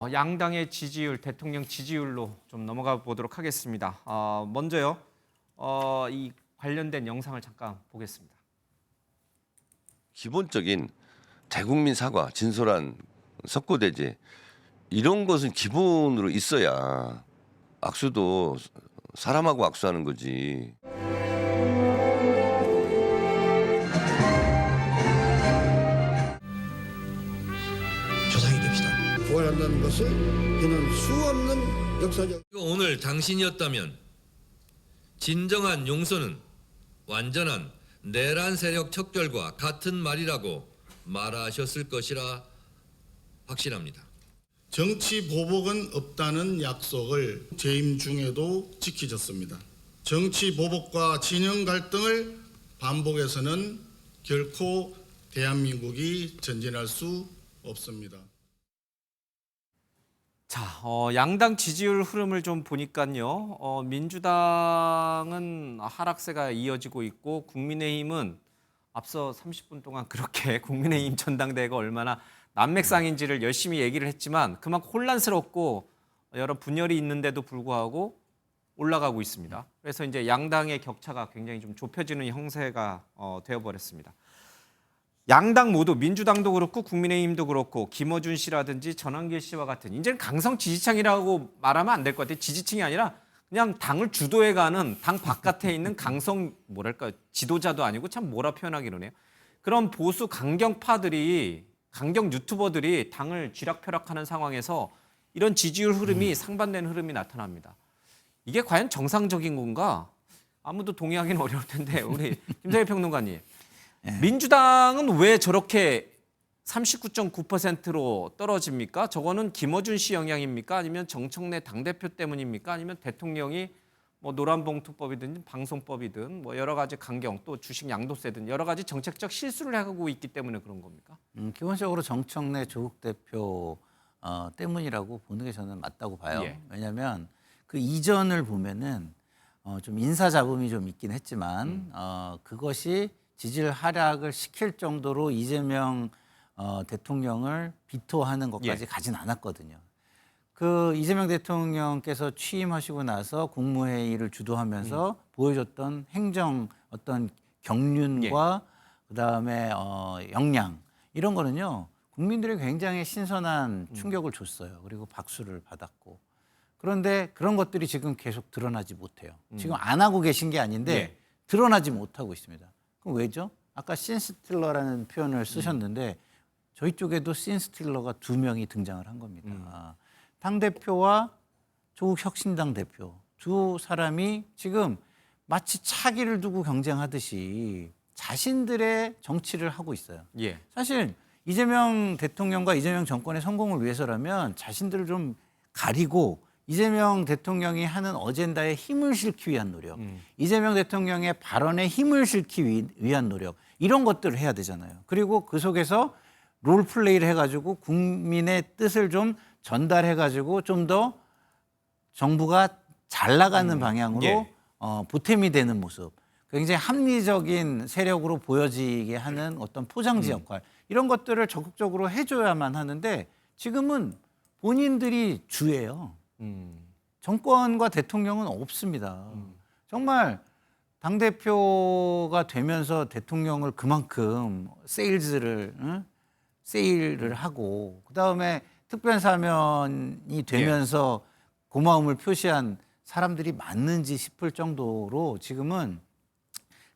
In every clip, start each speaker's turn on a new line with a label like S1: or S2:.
S1: 양당의 지지율, 대통령 지지율로 좀 넘어가 보도록 하겠습니다. 먼저요, 이 관련된 영상을 잠깐 보겠습니다.
S2: 기본적인 대국민 사과, 진솔한 석고대죄 이런 것은 기본으로 있어야 악수도 사람하고 악수하는 거지.
S3: 조상이 됩시다.
S4: 부활한다는 것은 그는 수없는 역사적
S3: 오늘 당신이었다면 진정한 용서는 완전한 내란 세력 척결과 같은 말이라고 말하셨을 것이라 확신합니다.
S5: 정치 보복은 없다는 약속을 재임 중에도 지키셨습니다. 정치 보복과 진영 갈등을 반복해서는 결코 대한민국이 전진할 수 없습니다.
S1: 자, 양당 지지율 흐름을 좀 보니까요, 민주당은 하락세가 이어지고 있고 국민의힘은 앞서 30분 동안 그렇게 국민의힘 전당대회가 얼마나 난맥상인지를 열심히 얘기를 했지만 그만큼 혼란스럽고 여러 분열이 있는데도 불구하고 올라가고 있습니다. 그래서 이제 양당의 격차가 굉장히 좀 좁혀지는 형세가 되어버렸습니다. 양당 모두 민주당도 그렇고 국민의힘도 그렇고 김어준 씨라든지 전한길 씨와 같은 이제는 강성 지지층이라고 말하면 안 될 것 같아요. 지지층이 아니라 그냥 당을 주도해가는 당 바깥에 있는 강성 뭐랄까 지도자도 아니고 참 뭐라 표현하기로 해요. 그런 보수 강경파들이 강경 유튜버들이 당을 쥐락펴락하는 상황에서 이런 지지율 흐름이 상반되는 흐름이 나타납니다. 이게 과연 정상적인 건가? 아무도 동의하기는 어려울 텐데 우리 김상일 평론가님. 민주당은 왜 저렇게 39.9%로 떨어집니까? 저거는 김어준 씨 영향입니까? 아니면 정청래 당대표 때문입니까? 아니면 대통령이 뭐 노란봉투법이든 방송법이든 뭐 여러 가지 강경 또 주식 양도세든 여러 가지 정책적 실수를 하고 있기 때문에 그런 겁니까?
S6: 기본적으로 정청래 조국 대표 때문이라고 보는 게 저는 맞다고 봐요.
S1: 예.
S6: 왜냐하면 그 이전을 보면은 좀 인사 잡음이 좀 있긴 했지만 그것이 지지율 하락을 시킬 정도로 이재명 대통령을 비토하는 것까지
S1: 예.
S6: 가진 않았거든요. 그 이재명 대통령께서 취임하시고 나서 국무회의를 주도하면서 보여줬던 행정 어떤 경륜과 그다음에 역량 이런 거는요 국민들이 굉장히 신선한 충격을 줬어요. 그리고 박수를 받았고 그런데 그런 것들이 지금 계속 드러나지 못해요. 지금 안 하고 계신 게 아닌데
S1: 예.
S6: 드러나지 못하고 있습니다. 그럼 왜죠? 아까 씬스틸러라는 표현을 쓰셨는데 저희 쪽에도 씬스틸러가 2명이 등장을 한 겁니다. 당대표와 조국 혁신당 대표 두 사람이 지금 마치 차기를 두고 경쟁하듯이 자신들의 정치를 하고 있어요.
S1: 예.
S6: 사실 이재명 대통령과 이재명 정권의 성공을 위해서라면 자신들을 좀 가리고 이재명 대통령이 하는 어젠다에 힘을 실기 위한 노력, 이재명 대통령의 발언에 힘을 실기 위한 노력 이런 것들을 해야 되잖아요. 그리고 그 속에서 롤플레이를 해가지고 국민의 뜻을 좀 전달해가지고 좀 더 정부가 잘 나가는 방향으로
S1: 예.
S6: 보탬이 되는 모습, 굉장히 합리적인 세력으로 보여지게 하는 어떤 포장지 역할 이런 것들을 적극적으로 해줘야만 하는데 지금은 본인들이 주예요. 정권과 대통령은 없습니다. 정말 당대표가 되면서 대통령을 그만큼 세일을 하고 그다음에 특별사면이 되면서 고마움을 표시한 사람들이 맞는지 싶을 정도로 지금은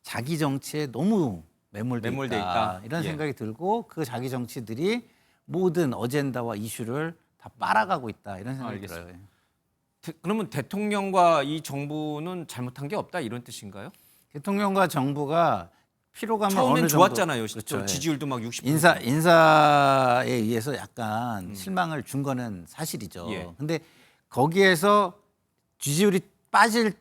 S6: 자기 정치에 너무 매몰돼 있다. 이런
S1: 예.
S6: 생각이 들고 그 자기 정치들이 모든 어젠다와 이슈를 다 빨아가고 있다. 이런 생각이
S1: 알겠습니다.
S6: 들어요.
S1: 그러면 대통령과 이 정부는 잘못한 게 없다 이런 뜻인가요?
S6: 대통령과 정부가 피로감을
S1: 처음엔
S6: 어느
S1: 좋았잖아요.
S6: 정도,
S1: 저
S6: 그렇죠.
S1: 지지율도 막 60%.
S6: 인사에 의해서 약간 실망을 준 거는 사실이죠.
S1: 예.
S6: 근데 거기에서 지지율이 빠질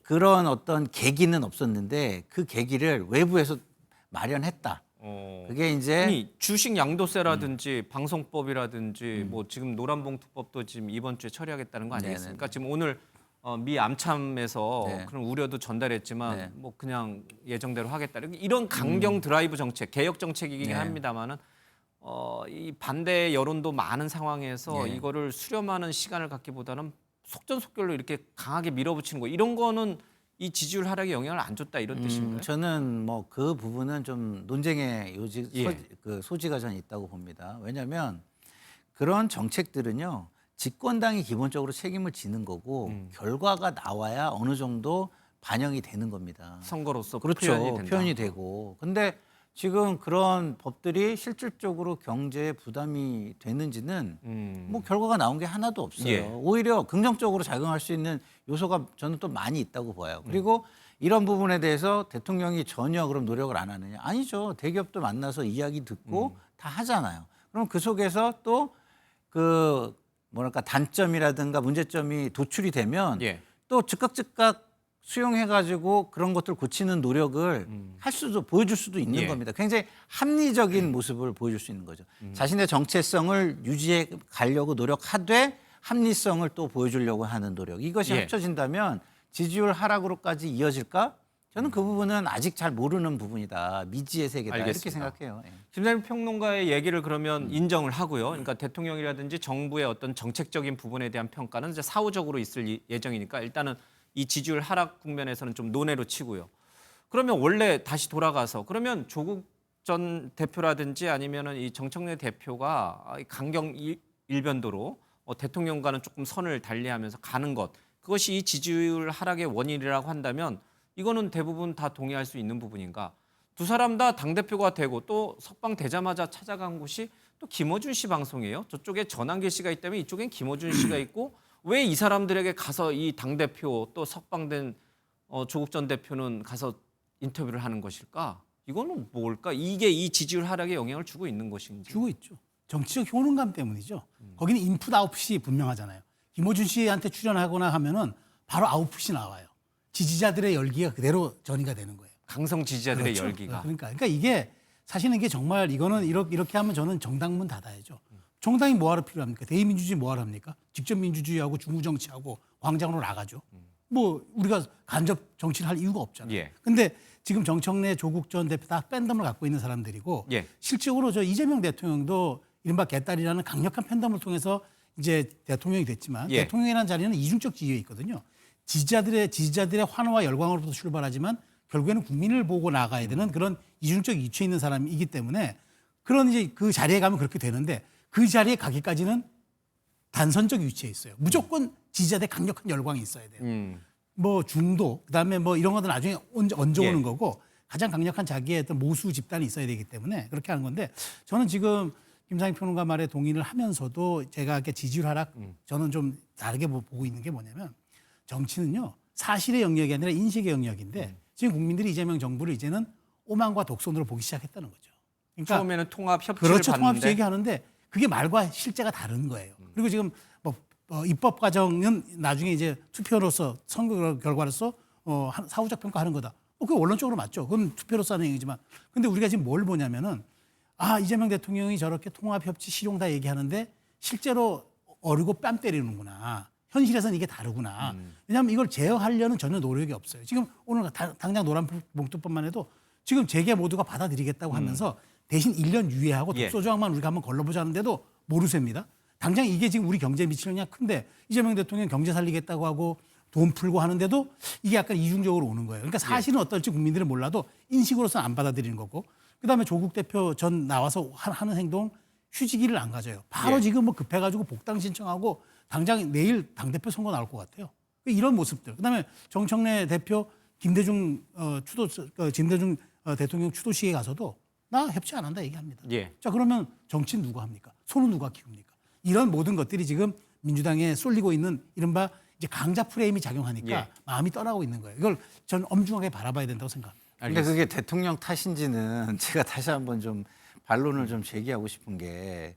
S6: 그런 어떤 계기는 없었는데 그 계기를 외부에서 마련했다. 그게 이제
S1: 아니, 주식 양도세라든지 방송법이라든지 뭐 지금 노란봉투법도 지금 이번 주에 처리하겠다는 거 아니겠습니까? 지금 오늘 미 암참에서
S6: 네.
S1: 그런 우려도 전달했지만
S6: 네.
S1: 뭐 그냥 예정대로 하겠다. 이런 강경 드라이브 정책, 개혁 정책이긴
S6: 네.
S1: 합니다만은 이 반대 여론도 많은 상황에서
S6: 예.
S1: 이거를 수렴하는 시간을 갖기보다는 속전속결로 이렇게 강하게 밀어붙이는 거 이런 거는 이 지지율 하락에 영향을 안 줬다 이런 뜻인가요?
S6: 저는 뭐 그 부분은 좀 논쟁의
S1: 예.
S6: 소지가 전 있다고 봅니다. 왜냐하면 그런 정책들은요 집권당이 기본적으로 책임을 지는 거고 결과가 나와야 어느 정도 반영이 되는 겁니다.
S1: 선거로서
S6: 그렇죠.
S1: 표현이 된다.
S6: 표현이 되고. 근데 지금 그런 법들이 실질적으로 경제에 부담이 되는지는 뭐 결과가 나온 게 하나도 없어요.
S1: 예.
S6: 오히려 긍정적으로 작용할 수 있는 요소가 저는 또 많이 있다고 봐요. 그리고 이런 부분에 대해서 대통령이 전혀 그럼 노력을 안 하느냐? 아니죠. 대기업도 만나서 이야기 듣고 다 하잖아요. 그럼 그 속에서 또 그 뭐랄까 단점이라든가 문제점이 도출이 되면
S1: 예.
S6: 또 즉각 수용해가지고 그런 것들 고치는 노력을 할 수도 보여줄 수도 있는
S1: 예.
S6: 겁니다. 굉장히 합리적인 모습을 보여줄 수 있는 거죠. 자신의 정체성을 유지해 가려고 노력하되 합리성을 또 보여주려고 하는 노력. 이것이
S1: 예.
S6: 합쳐진다면 지지율 하락으로까지 이어질까? 저는 그 부분은 아직 잘 모르는 부분이다. 미지의 세계다. 이렇게
S1: 알겠습니다.
S6: 생각해요. 예.
S1: 김상민 평론가의 얘기를 그러면 인정을 하고요. 그러니까 대통령이라든지 정부의 어떤 정책적인 부분에 대한 평가는 이제 사후적으로 있을 예정이니까 일단은 이 지지율 하락 국면에서는 좀 논외로 치고요. 그러면 원래 다시 돌아가서 그러면 조국 전 대표라든지 아니면은 이 정청래 대표가 강경 일변도로 대통령과는 조금 선을 달리하면서 가는 것 그것이 이 지지율 하락의 원인이라고 한다면 이거는 대부분 다 동의할 수 있는 부분인가? 두 사람 다 당대표가 되고 또 석방 되자마자 찾아간 곳이 또 김어준 씨 방송이에요. 저쪽에 전한길 씨가 있다면 이쪽엔 김어준 씨가 있고 왜 이 사람들에게 가서 이 당대표 또 석방된 조국 전 대표는 가서 인터뷰를 하는 것일까? 이거는 뭘까? 이게 이 지지율 하락에 영향을 주고 있는 것인지.
S7: 주고 있죠. 정치적 효능감 때문이죠. 거기는 인풋 아웃풋이 분명하잖아요. 김어준 씨한테 출연하거나 하면은 바로 아웃풋이 나와요. 지지자들의 열기가 그대로 전이가 되는 거예요.
S1: 강성 지지자들의
S7: 그렇죠.
S1: 열기가.
S7: 그러니까 이게 사실은 이게 정말 이거는 이렇게 하면 저는 정당문 닫아야죠. 정당이 뭐하러 필요합니까? 대의민주주의 뭐하러 합니까? 직접 민주주의하고 중부 정치하고 광장으로 나가죠. 뭐 우리가 간접 정치를 할 이유가 없잖아요.
S1: 예.
S7: 근데 지금 정청래, 조국 전 대표 다 팬덤을 갖고 있는 사람들이고
S1: 예.
S7: 실질적으로 저 이재명 대통령도 이른바 개딸이라는 강력한 팬덤을 통해서 이제 대통령이 됐지만
S1: 예.
S7: 대통령이라는 자리는 이중적 지위에 있거든요. 지지자들의 환호와 열광으로부터 출발하지만 결국에는 국민을 보고 나가야 되는 그런 이중적 이치에 있는 사람이기 때문에 그런 이제 그 자리에 가면 그렇게 되는데 그 자리에 가기까지는 단선적 위치에 있어요. 무조건 지지자들의 강력한 열광이 있어야 돼요. 뭐 중도 그다음에 뭐 이런 것들 나중에 얹어 오는
S1: 예.
S7: 거고 가장 강력한 자기의 어떤 모수 집단이 있어야 되기 때문에 그렇게 하는 건데 저는 지금 김상희 평론가 말에 동의를 하면서도 제가 이렇게 지지율 하락 저는 좀 다르게 보고 있는 게 뭐냐면 정치는요 사실의 영역이 아니라 인식의 영역인데 지금 국민들이 이재명 정부를 이제는 오만과 독선으로 보기 시작했다는 거죠. 그러니까
S1: 처음에는 통합 협치를
S7: 그렇죠. 통합
S1: 봤는데
S7: 얘기하는데 그게 말과 실제가 다른 거예요. 그리고 지금 뭐 입법 과정은 나중에 이제 투표로서 선거 결과로서 사후적 평가하는 거다. 그게 원론적으로 맞죠. 그건 투표로서 하는 얘기지만 근데 우리가 지금 뭘 보냐면은 이재명 대통령이 저렇게 통합 협치 실용 다 얘기하는데 실제로 어리고 뺨 때리는구나. 현실에서는 이게 다르구나. 왜냐하면 이걸 제어하려는 전혀 노력이 없어요. 지금 오늘 당장 노란 봉투법만 해도 지금 재계 모두가 받아들이겠다고 하면서 대신 1년 유예하고
S1: 예.
S7: 독소조항만 우리가 한번 걸러보자 하는데도 모르쇠입니다. 당장 이게 지금 우리 경제에 미치는 영향 큰데 이재명 대통령 경제 살리겠다고 하고 돈 풀고 하는데도 이게 약간 이중적으로 오는 거예요. 그러니까 사실은 어떨지 국민들은 몰라도 인식으로서는 안 받아들이는 거고 그다음에 조국 대표 전 나와서 하는 행동 휴지기를 안 가져요. 바로
S1: 예.
S7: 지금 뭐 급해가지고 복당 신청하고 당장 내일 당대표 선거 나올 것 같아요. 이런 모습들. 그다음에 정청래 대표 김대중 김대중 대통령 추도식에 가서도 나 협치 안 한다 얘기합니다.
S1: 예.
S7: 자 그러면 정치는 누가 합니까? 손은 누가 키웁니까? 이런 모든 것들이 지금 민주당에 쏠리고 있는 이른바 이제 강자 프레임이 작용하니까
S1: 예.
S7: 마음이 떠나고 있는 거예요. 이걸 저는 엄중하게 바라봐야 된다고 생각합니다.
S6: 근데 그게 대통령 탓인지는 제가 다시 한번 좀 반론을 좀 제기하고 싶은 게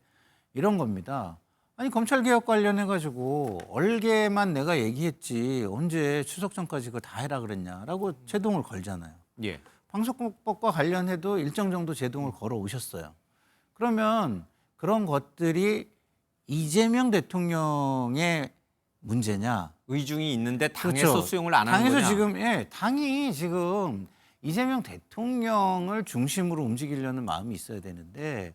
S6: 이런 겁니다. 아니 검찰개혁 관련해 가지고 얼개만 내가 얘기했지 언제 추석 전까지 그거 다 해라 그랬냐라고 제동을 걸잖아요.
S1: 예.
S6: 방송법과 관련해도 일정 정도 제동을 걸어 오셨어요. 그러면 그런 것들이 이재명 대통령의 문제냐?
S1: 의중이 있는데 당에서
S6: 그렇죠.
S1: 수용을 안 하는
S6: 당에서
S1: 거냐?
S6: 지금 당이 지금 이재명 대통령을 중심으로 움직이려는 마음이 있어야 되는데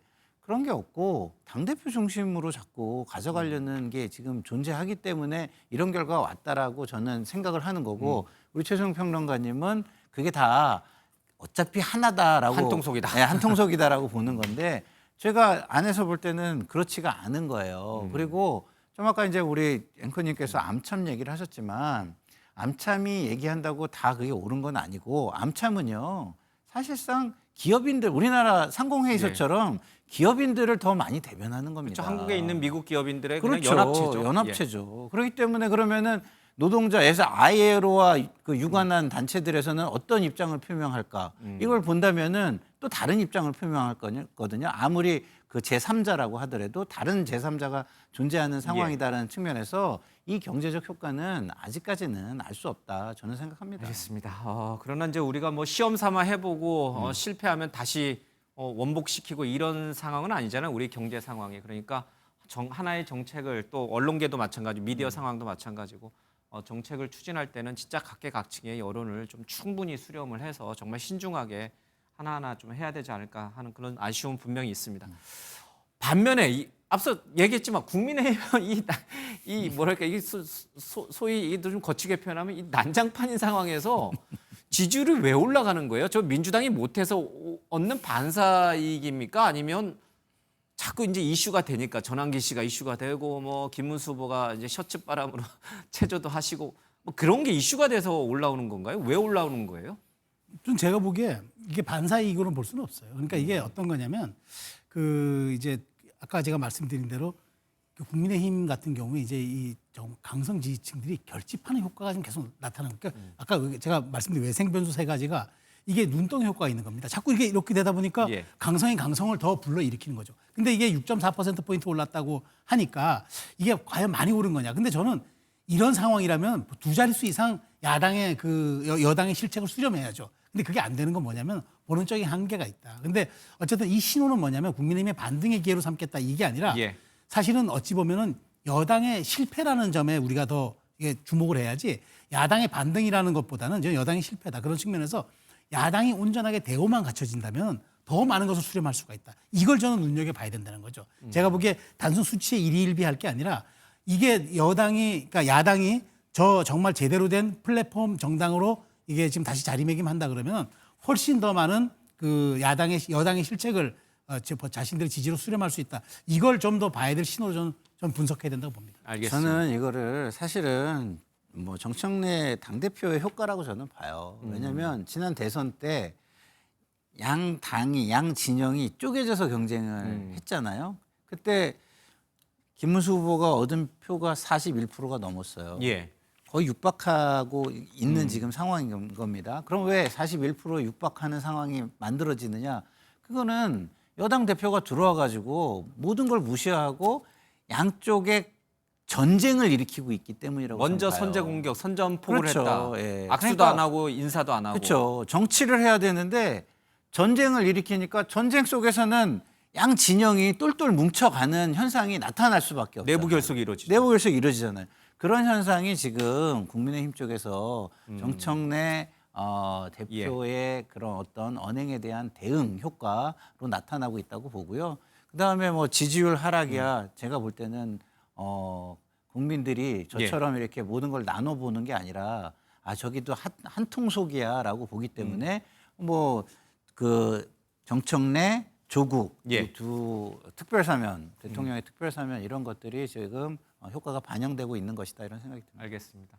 S6: 그런 게 없고 당대표 중심으로 자꾸 가져가려는 게 지금 존재하기 때문에 이런 결과가 왔다라고 저는 생각을 하는 거고 우리 최종 평론가님은 그게 다 어차피 하나다라고
S1: 한통속이다.
S6: 네, 한통속이다라고 보는 건데 제가 안에서 볼 때는 그렇지가 않은 거예요. 그리고 좀 아까 이제 우리 앵커님께서 암참 얘기를 하셨지만 암참이 얘기한다고 다 그게 옳은 건 아니고 암참은요 사실상 기업인들 우리나라 상공회의소처럼 기업인들을 더 많이 대변하는 겁니다.
S1: 그렇죠. 한국에 있는 미국 기업인들의 그냥
S6: 그렇죠.
S1: 연합체죠.
S6: 연합체죠. 그렇기 때문에 그러면은 노동자에서 ILO와 그 유관한 단체들에서는 어떤 입장을 표명할까? 이걸 본다면은 또 다른 입장을 표명할 거거든요. 아무리 그 제3자라고 하더라도 다른 제3자가 존재하는 상황이다라는 측면에서 이 경제적 효과는 아직까지는 알 수 없다. 저는 생각합니다.
S1: 알겠습니다. 그러나 이제 우리가 뭐 시험 삼아 해보고 실패하면 다시 원복시키고 이런 상황은 아니잖아요. 우리 경제 상황이. 그러니까 하나의 정책을 또 언론계도 마찬가지고 미디어 상황도 마찬가지고 정책을 추진할 때는 진짜 각계각층의 여론을 좀 충분히 수렴을 해서 정말 신중하게 하나하나 좀 해야 되지 않을까 하는 그런 아쉬움은 분명히 있습니다. 반면에 앞서 얘기했지만 국민의힘은 이 뭐랄까 이게 소위 이게 좀 거치게 표현하면 이 난장판인 상황에서 지지율이 왜 올라가는 거예요? 저 민주당이 못해서 얻는 반사이익입니까? 아니면 자꾸 이제 이슈가 되니까 전환기 씨가 이슈가 되고 뭐 김문수 후보가 이제 셔츠 바람으로 체조도 하시고 뭐 그런 게 이슈가 돼서 올라오는 건가요? 왜 올라오는 거예요?
S7: 좀 제가 보기에 이게 반사이익으로는 볼 수는 없어요. 그러니까 이게 어떤 거냐면 그 이제 아까 제가 말씀드린 대로 그 국민의힘 같은 경우에 이제 이 좀 강성 지지층들이 결집하는 효과가 좀 계속 나타나는 거니까 아까 제가 말씀드린 외생 변수 세 가지가 이게 눈덩이 효과가 있는 겁니다. 자꾸 이렇게 되다 보니까
S1: 예.
S7: 강성이 강성을 더 불러일으키는 거죠. 근데 이게 6.4%포인트 올랐다고 하니까 이게 과연 많이 오른 거냐. 근데 저는 이런 상황이라면 두 자릿수 이상 야당의 여당의 실책을 수렴해야죠. 근데 그게 안 되는 건 뭐냐면 본원적인 한계가 있다. 근데 어쨌든 이 신호는 뭐냐면 국민의힘의 반등의 기회로 삼겠다 이게 아니라
S1: 예.
S7: 사실은 어찌 보면은 여당의 실패라는 점에 우리가 더 이게 주목을 해야지 야당의 반등이라는 것보다는 저는 여당의 실패다. 그런 측면에서 야당이 온전하게 대우만 갖춰진다면 더 많은 것을 수렴할 수가 있다. 이걸 저는 눈여겨봐야 된다는 거죠. 제가 보기에 단순 수치에 일희일비할 게 아니라 이게 그러니까 야당이 정말 제대로 된 플랫폼 정당으로 이게 지금 다시 자리매김한다 그러면 훨씬 더 많은 그 여당의 실책을 자신들의 지지로 수렴할 수 있다. 이걸 좀 더 봐야 될 신호로 저는 분석해야 된다고 봅니다.
S1: 알겠습니다.
S6: 저는 이거를 사실은 뭐 정청래 당대표의 효과라고 저는 봐요. 왜냐하면 지난 대선 때 양 진영이 쪼개져서 경쟁을 했잖아요. 그때 김문수 후보가 얻은 표가 41%가 넘었어요.
S1: 예.
S6: 거의 육박하고 있는 지금 상황인 겁니다. 그럼 왜 41% 육박하는 상황이 만들어지느냐? 그거는 여당 대표가 들어와 가지고 모든 걸 무시하고 양쪽에 전쟁을 일으키고 있기 때문이라고
S1: 먼저
S6: 생각해요.
S1: 선제 공격, 선전포고를
S6: 그렇죠.
S1: 했다.
S6: 예.
S1: 악수도
S6: 그러니까
S1: 안 하고 인사도 안 하고.
S6: 그렇죠. 정치를 해야 되는데 전쟁을 일으키니까 전쟁 속에서는 양 진영이 똘똘 뭉쳐가는 현상이 나타날 수밖에 없죠.
S1: 내부 결속이 이루어지죠.
S6: 내부 결속이 이루어지잖아요. 그런 현상이 지금 국민의힘 쪽에서 정청래 대표의 그런 어떤 언행에 대한 대응 효과로 나타나고 있다고 보고요. 그다음에 뭐 지지율 하락이야 제가 볼 때는 국민들이 저처럼 이렇게 모든 걸 나눠 보는 게 아니라 저기도 한 통속이야라고 보기 때문에 뭐 그 정청래 조국
S1: 예.
S6: 두 특별사면 대통령의 특별사면 이런 것들이 지금 효과가 반영되고 있는 것이다 이런 생각이 듭니다.
S1: 알겠습니다.